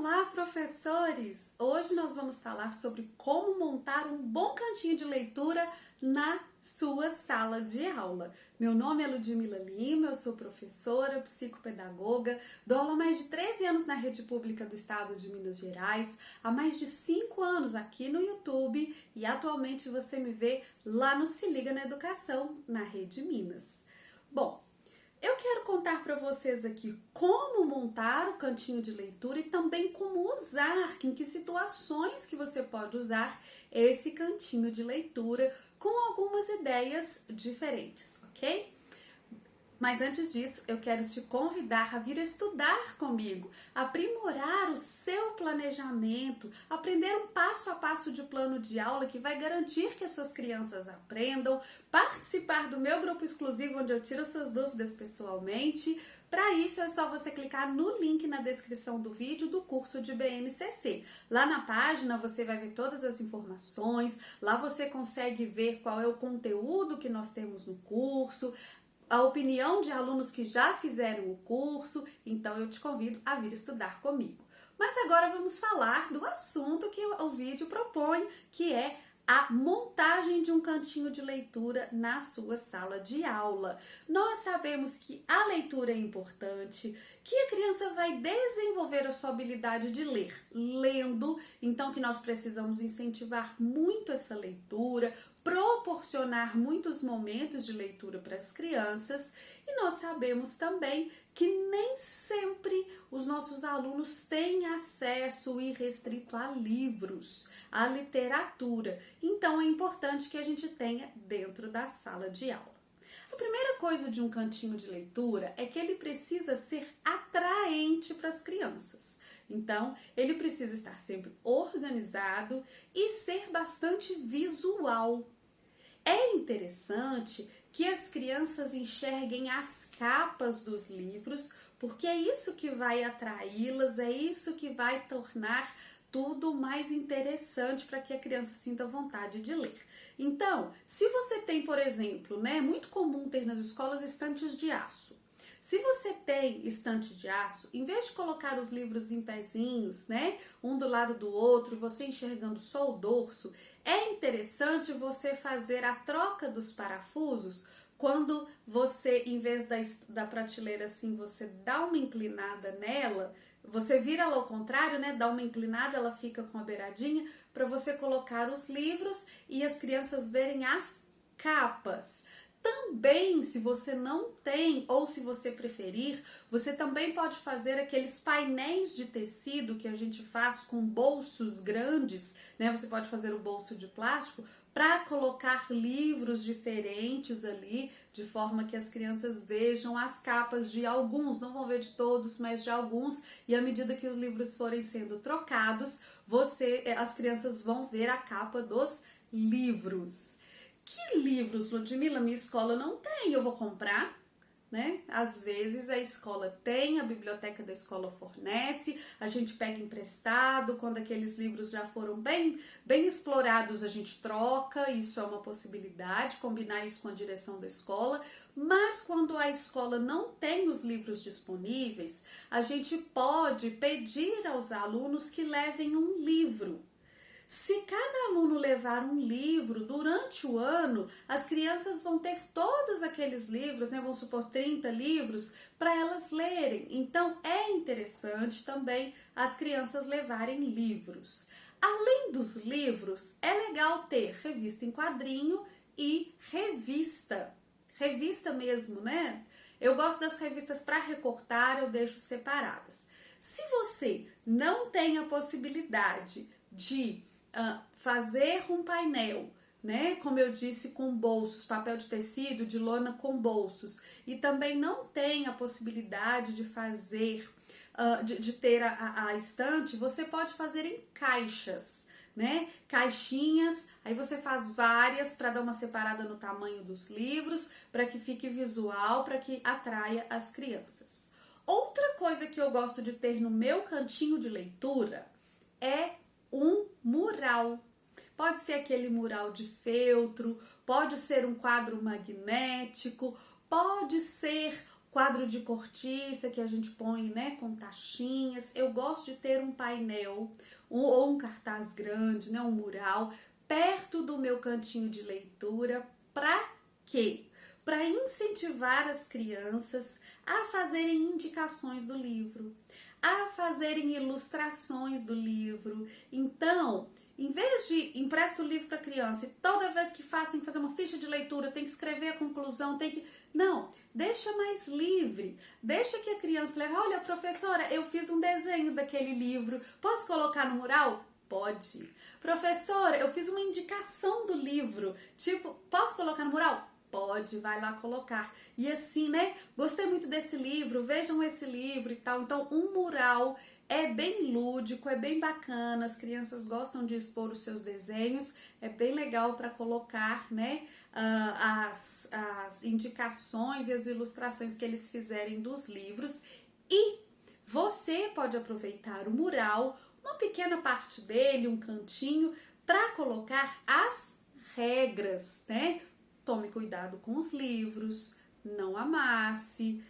Olá, professores! Hoje nós vamos falar sobre como montar um bom cantinho de leitura na sua sala de aula. Meu nome é Ludmila Lima, eu sou professora, psicopedagoga, dou aula há mais de 13 anos na rede pública do estado de Minas Gerais, há mais de 5 anos aqui no YouTube e atualmente você me vê lá no Se Liga na Educação, na Rede Minas. Bom, eu quero contar para vocês aqui como montar o cantinho de leitura e também como usar, em que situações que você pode usar esse cantinho de leitura com algumas ideias diferentes, ok? Mas antes disso, eu quero te convidar a vir estudar comigo, aprimorar o seu planejamento, aprender um passo a passo de plano de aula que vai garantir que as suas crianças aprendam, participar do meu grupo exclusivo onde eu tiro suas dúvidas pessoalmente. Para isso é só você clicar no link na descrição do vídeo do curso de BNCC. Lá na página você vai ver todas as informações, lá você consegue ver qual é o conteúdo que nós temos no curso, a opinião de alunos que já fizeram o curso, então eu te convido a vir estudar comigo. Mas agora vamos falar do assunto que o vídeo propõe, que é a montagem de um cantinho de leitura na sua sala de aula. Nós sabemos que a leitura é importante, que a criança vai desenvolver a sua habilidade de ler lendo, então que nós precisamos incentivar muito essa leitura, proporcionar muitos momentos de leitura para as crianças, e nós sabemos também que nem sempre os nossos alunos têm acesso irrestrito a livros, a literatura. Então é importante que a gente tenha dentro da sala de aula. A primeira coisa de um cantinho de leitura é que ele precisa ser atraente para as crianças. Então, ele precisa estar sempre organizado e ser bastante visual. É interessante que as crianças enxerguem as capas dos livros, porque é isso que vai atraí-las, é isso que vai tornar tudo mais interessante para que a criança sinta vontade de ler. Então, se você tem, por exemplo, é muito comum ter nas escolas estantes de aço. Se você tem estante de aço, em vez de colocar os livros em pezinhos, um do lado do outro, e você enxergando só o dorso, é interessante você fazer a troca dos parafusos quando você, em vez da prateleira assim, você dá uma inclinada nela, você vira ela ao contrário, dá uma inclinada, ela fica com a beiradinha, para você colocar os livros e as crianças verem as capas. Também, se você não tem, ou se você preferir, você também pode fazer aqueles painéis de tecido que a gente faz com bolsos grandes, Você pode fazer o bolso de plástico para colocar livros diferentes ali, de forma que as crianças vejam as capas de alguns, não vão ver de todos, mas de alguns, e à medida que os livros forem sendo trocados, as crianças vão ver a capa dos livros. Que livros, Ludmila, minha escola não tem, eu vou comprar, Às vezes a escola tem, a biblioteca da escola fornece, a gente pega emprestado, quando aqueles livros já foram bem explorados, a gente troca, isso é uma possibilidade, combinar isso com a direção da escola, mas quando a escola não tem os livros disponíveis, a gente pode pedir aos alunos que levem um livro. Se cada aluno levar um livro durante o ano, as crianças vão ter todos aqueles livros, vamos supor 30 livros, para elas lerem. Então, é interessante também as crianças levarem livros. Além dos livros, é legal ter revista em quadrinho e revista mesmo, Eu gosto das revistas para recortar, eu deixo separadas. Se você não tem a possibilidade de fazer um painel, como eu disse, com bolsos, papel de tecido, de lona com bolsos, e também não tem a possibilidade de fazer, de ter a estante, você pode fazer em caixas, caixinhas, aí você faz várias para dar uma separada no tamanho dos livros, para que fique visual, para que atraia as crianças. Outra coisa que eu gosto de ter no meu cantinho de leitura é um mural. Pode ser aquele mural de feltro, pode ser um quadro magnético, pode ser quadro de cortiça que a gente põe, né, com taxinhas. Eu gosto de ter um painel ou um cartaz grande, né, um mural, perto do meu cantinho de leitura. Para quê? Para incentivar as crianças a fazerem indicações do livro, a fazerem ilustrações do livro. Então, em vez de empresta o livro para a criança e toda vez que faz tem que fazer uma ficha de leitura, tem que escrever a conclusão, tem que... Não, deixa mais livre. Deixa que a criança leve. Olha, professora, eu fiz um desenho daquele livro. Posso colocar no mural? Pode. Professora, eu fiz uma indicação do livro. Tipo, posso colocar no mural? Pode, vai lá colocar. E assim, né? Gostei muito desse livro, vejam esse livro e tal. Então, um mural é bem lúdico, é bem bacana, as crianças gostam de expor os seus desenhos, é bem legal para colocar, né, as indicações e as ilustrações que eles fizerem dos livros. E você pode aproveitar o mural, uma pequena parte dele, um cantinho, para colocar as regras, né? Tome cuidado com os livros, não amasse,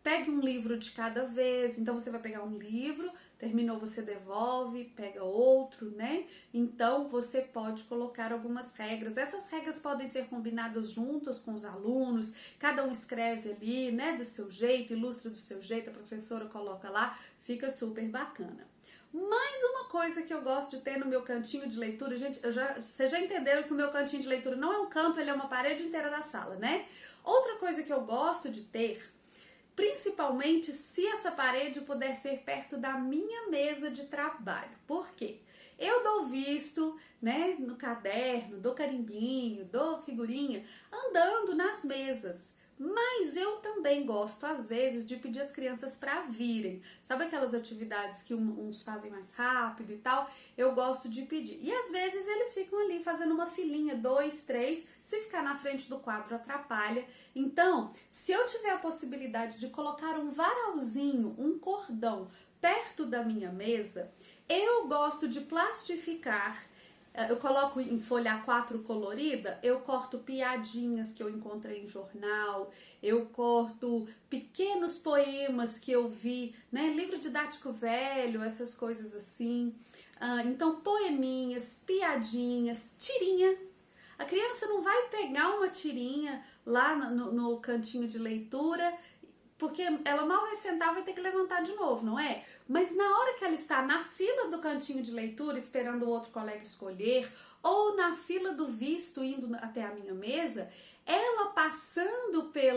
pegue um livro de cada vez. Então você vai pegar um livro, terminou, você devolve, pega outro, né? Então você pode colocar algumas regras. Essas regras podem ser combinadas juntas com os alunos, cada um escreve ali, né, do seu jeito, ilustra do seu jeito, a professora coloca lá, fica super bacana. Mais uma coisa que eu gosto de ter no meu cantinho de leitura, gente, vocês já entenderam que o meu cantinho de leitura não é um canto, ele é uma parede inteira da sala, né? Outra coisa que eu gosto de ter, principalmente se essa parede puder ser perto da minha mesa de trabalho. Por quê? Eu dou visto, né, no caderno, dou carimbinho, dou figurinha, andando nas mesas. Mas eu também gosto, às vezes, de pedir as crianças para virem. Sabe aquelas atividades que uns fazem mais rápido e tal? Eu gosto de pedir. E às vezes eles ficam ali fazendo uma filinha, 2, 3. Se ficar na frente do quadro, atrapalha. Então, se eu tiver a possibilidade de colocar um varalzinho, um cordão, perto da minha mesa, eu gosto de plastificar. Eu coloco em folha A4 colorida, eu corto piadinhas que eu encontrei em jornal, eu corto pequenos poemas que eu vi, né, livro didático velho, essas coisas assim. Então, poeminhas, piadinhas, tirinha. A criança não vai pegar uma tirinha lá no cantinho de leitura, porque ela mal vai sentar, vai ter que levantar de novo, não é? Mas na hora que ela está na fila do cantinho de leitura, esperando o outro colega escolher, ou na fila do visto, indo até a minha mesa, ela passando pelo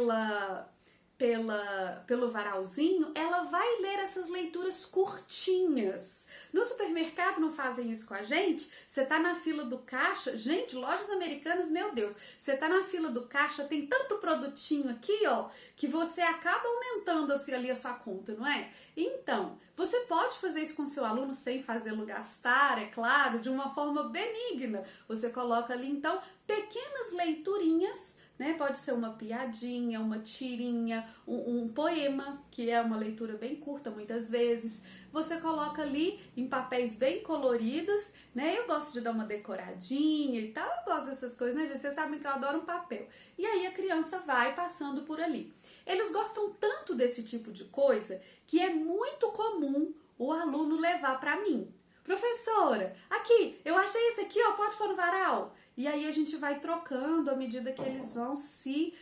varalzinho, ela vai ler essas leituras curtinhas. No supermercado não fazem isso com a gente? Você tá na fila do caixa, gente, lojas americanas, meu Deus, você tá na fila do caixa, tem tanto produtinho aqui, ó, que você acaba aumentando assim, ali a sua conta, não é? Então, você pode fazer isso com seu aluno sem fazê-lo gastar, é claro, de uma forma benigna. Você coloca ali, então, pequenas leiturinhas, né? Pode ser uma piadinha, uma tirinha, um poema, que é uma leitura bem curta muitas vezes. Você coloca ali em papéis bem coloridos, né? Eu gosto de dar uma decoradinha e tal, eu gosto dessas coisas, né, gente? Vocês sabem que eu adoro um papel. E aí a criança vai passando por ali. Eles gostam tanto desse tipo de coisa que é muito comum o aluno levar para mim. Professora, aqui, eu achei esse aqui, ó, pode pôr no varal? E aí a gente vai trocando à medida que eles vão se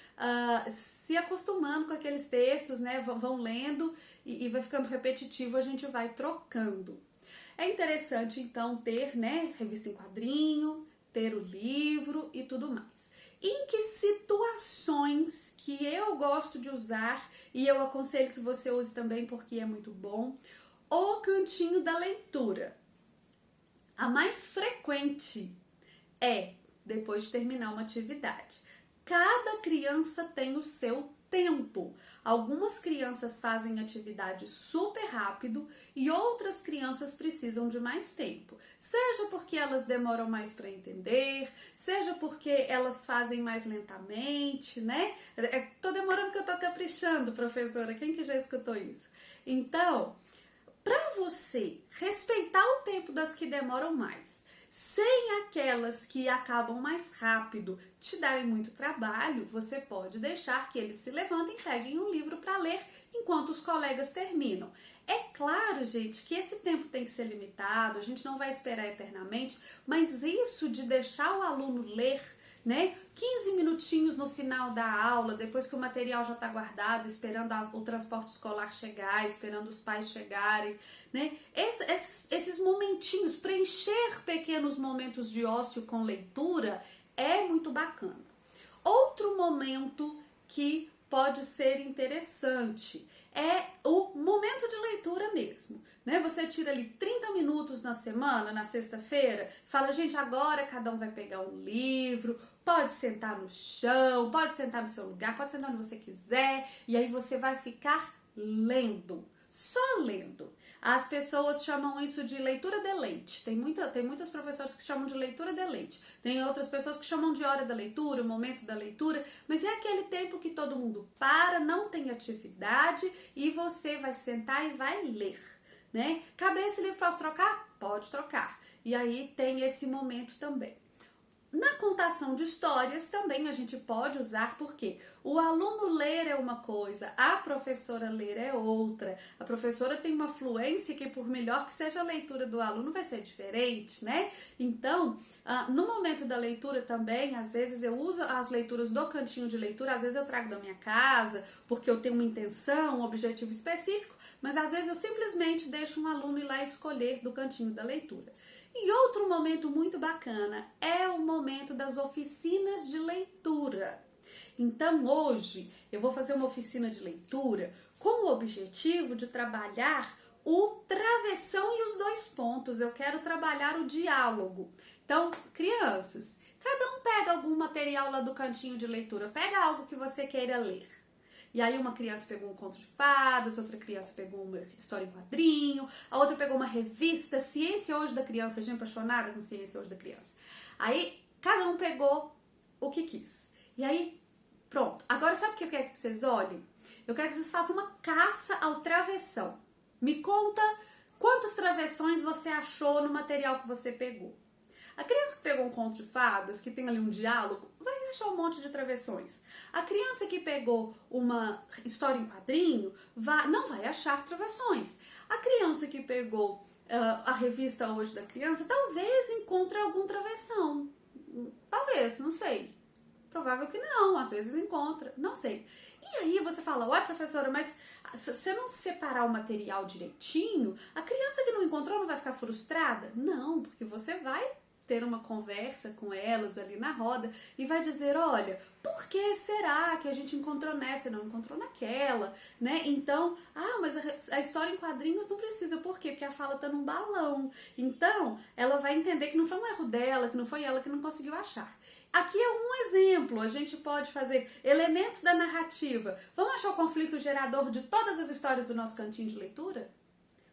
acostumando com aqueles textos, né? Vão lendo e vai ficando repetitivo, a gente vai trocando. É interessante, então, ter, né, revista em quadrinho, ter o livro e tudo mais. Em que situações que eu gosto de usar, e eu aconselho que você use também porque é muito bom, o cantinho da leitura. A mais frequente é depois de terminar uma atividade. Cada criança tem o seu tempo. Algumas crianças fazem atividade super rápido e outras crianças precisam de mais tempo. Seja porque elas demoram mais para entender, seja porque elas fazem mais lentamente, né? Tô demorando porque eu tô caprichando, professora. Quem que já escutou isso? Então, para você respeitar o tempo das que demoram mais, Sem aquelas que acabam mais rápido te darem muito trabalho, você pode deixar que eles se levantem e peguem um livro para ler enquanto os colegas terminam. É claro, gente, que esse tempo tem que ser limitado, a gente não vai esperar eternamente, mas isso de deixar o aluno ler, né, 15 minutinhos no final da aula, depois que o material já está guardado, esperando o transporte escolar chegar, esperando os pais chegarem, né, esses momentinhos, preencher pequenos momentos de ócio com leitura é muito bacana. Outro momento que pode ser interessante é o momento de leitura mesmo, né? Você tira ali 30 minutos na semana, na sexta-feira, fala, gente, agora cada um vai pegar um livro, pode sentar no chão, pode sentar no seu lugar, pode sentar onde você quiser, e aí você vai ficar lendo, só lendo. As pessoas chamam isso de leitura deleite. Tem muitas professoras que chamam de leitura deleite. Tem outras pessoas que chamam de hora da leitura, o momento da leitura. Mas é aquele tempo que todo mundo para, não tem atividade e você vai sentar e vai ler, né? Cabe esse livro, posso trocar? Pode trocar. E aí tem esse momento também. Na contação de histórias também a gente pode usar, porque o aluno ler é uma coisa, a professora ler é outra. A professora tem uma fluência que, por melhor que seja a leitura do aluno, vai ser diferente, né? Então, no momento da leitura também, às vezes eu uso as leituras do cantinho de leitura, às vezes eu trago da minha casa, porque eu tenho uma intenção, um objetivo específico, mas às vezes eu simplesmente deixo um aluno ir lá escolher do cantinho da leitura. E outro momento muito bacana é o momento das oficinas de leitura. Então hoje eu vou fazer uma oficina de leitura com o objetivo de trabalhar o travessão e os 2 pontos. Eu quero trabalhar o diálogo. Então, crianças, cada um pega algum material lá do cantinho de leitura, pega algo que você queira ler. E aí uma criança pegou um conto de fadas, outra criança pegou uma história em quadrinho, a outra pegou uma revista, Ciência Hoje da Criança, gente apaixonada com Ciência Hoje da Criança. Aí cada um pegou o que quis. E aí, pronto. Agora sabe o que eu quero que vocês olhem? Eu quero que vocês façam uma caça ao travessão. Me conta quantos travessões você achou no material que você pegou. A criança que pegou um conto de fadas, que tem ali um diálogo, vai achar um monte de travessões. A criança que pegou uma história em quadrinho não vai achar travessões. A criança que pegou a revista Hoje da Criança talvez encontre algum travessão. Talvez, não sei. Provável que não, às vezes encontra, não sei. E aí você fala, ué professora, mas se você não separar o material direitinho, a criança que não encontrou não vai ficar frustrada? Não, porque você vai ter uma conversa com elas ali na roda e vai dizer, olha, por que será que a gente encontrou nessa e não encontrou naquela, né? Então, mas a história em quadrinhos não precisa, por quê? Porque a fala tá num balão. Então, ela vai entender que não foi um erro dela, que não foi ela que não conseguiu achar. Aqui é um exemplo, a gente pode fazer elementos da narrativa. Vamos achar o conflito gerador de todas as histórias do nosso cantinho de leitura?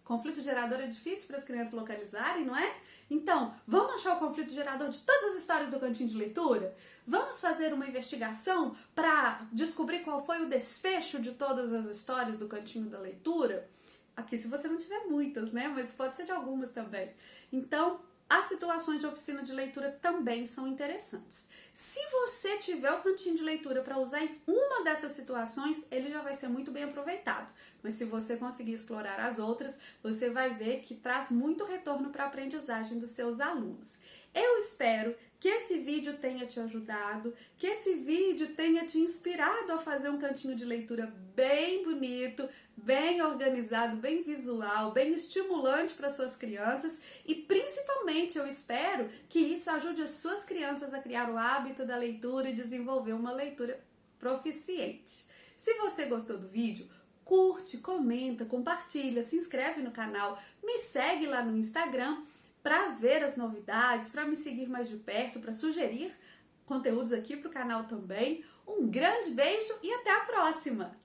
Conflito gerador é difícil para as crianças localizarem, não é? Então, vamos achar o conflito gerador de todas as histórias do cantinho de leitura? Vamos fazer uma investigação para descobrir qual foi o desfecho de todas as histórias do cantinho da leitura? Aqui, se você não tiver muitas, né? Mas pode ser de algumas também. Então, as situações de oficina de leitura também são interessantes. Se você tiver o cantinho de leitura para usar em uma dessas situações, ele já vai ser muito bem aproveitado. Mas se você conseguir explorar as outras, você vai ver que traz muito retorno para a aprendizagem dos seus alunos. Eu espero que esse vídeo tenha te ajudado, que esse vídeo tenha te inspirado a fazer um cantinho de leitura bem bonito, bem organizado, bem visual, bem estimulante para suas crianças e principalmente eu espero que isso ajude as suas crianças a criar o hábito da leitura e desenvolver uma leitura proficiente. Se você gostou do vídeo, curte, comenta, compartilha, se inscreve no canal, me segue lá no Instagram para ver as novidades, para me seguir mais de perto, para sugerir conteúdos aqui para o canal também. Um grande beijo e até a próxima!